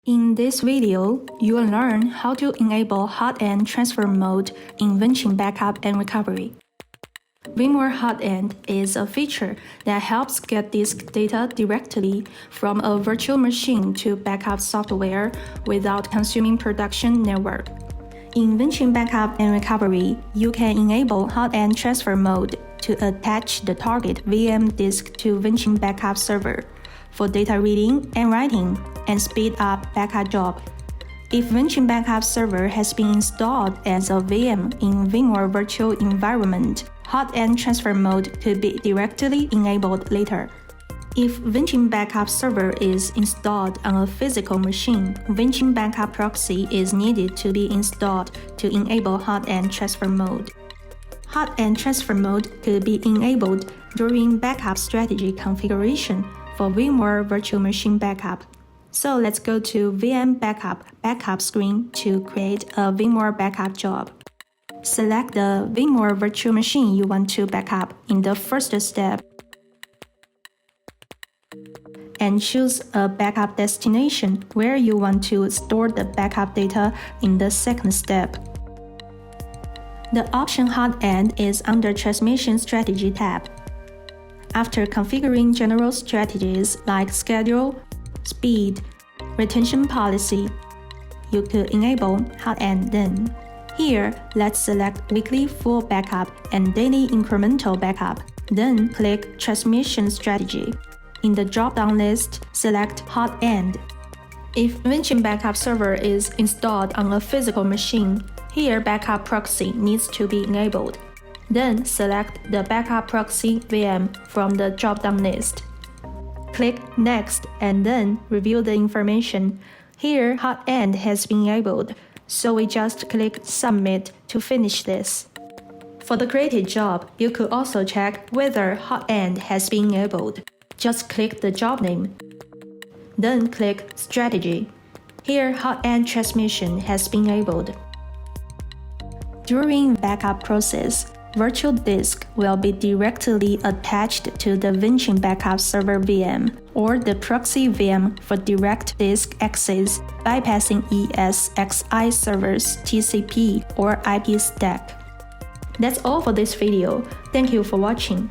In this video, you will learn how to enable HotAdd transfer mode in VMware backup and recovery. VMware HotAdd is a feature that helps get disk data directly from a virtual machine to backup software without consuming production network. In VMware backup and recovery, you can enable HotAdd transfer mode to attach the target VM disk to VMware backup server for data reading and writing and speed up backup job. If VMware backup server has been installed as a VM in VMware virtual environment, HotAdd transfer mode could be directly enabled later. If VMware backup server is installed on a physical machine, VMware backup proxy is needed to be installed to enable HotAdd transfer mode. HotAdd transfer mode could be enabled during backup strategy configuration for VMware virtual machine backup. So let's go to VM backup screen to create a VMware backup job. Select the VMware virtual machine you want to backup in the first step and choose a backup destination where you want to store the backup data in the second step. The option HotAdd is under Transmission Strategy tab. After configuring general strategies like schedule, speed, retention policy, you could enable HotAdd then. Here, let's select weekly full backup and daily incremental backup, then click Transmission Strategy. In the drop-down list, select HotAdd. If VMware backup server is installed on a physical machine, here backup proxy needs to be enabled. Then select the backup proxy VM from the drop-down list. Click Next and then review the information. Here, HotAdd has been enabled, so we just click Submit to finish this. For the created job, you could also check whether HotAdd has been enabled. Just click the job name. Then click Strategy. Here, HotAdd transmission has been enabled. During backup process, virtual disk will be directly attached to the VMware backup server VM or the proxy VM for direct disk access, bypassing ESXi servers, TCP, or IP stack. That's all for this video. Thank you for watching.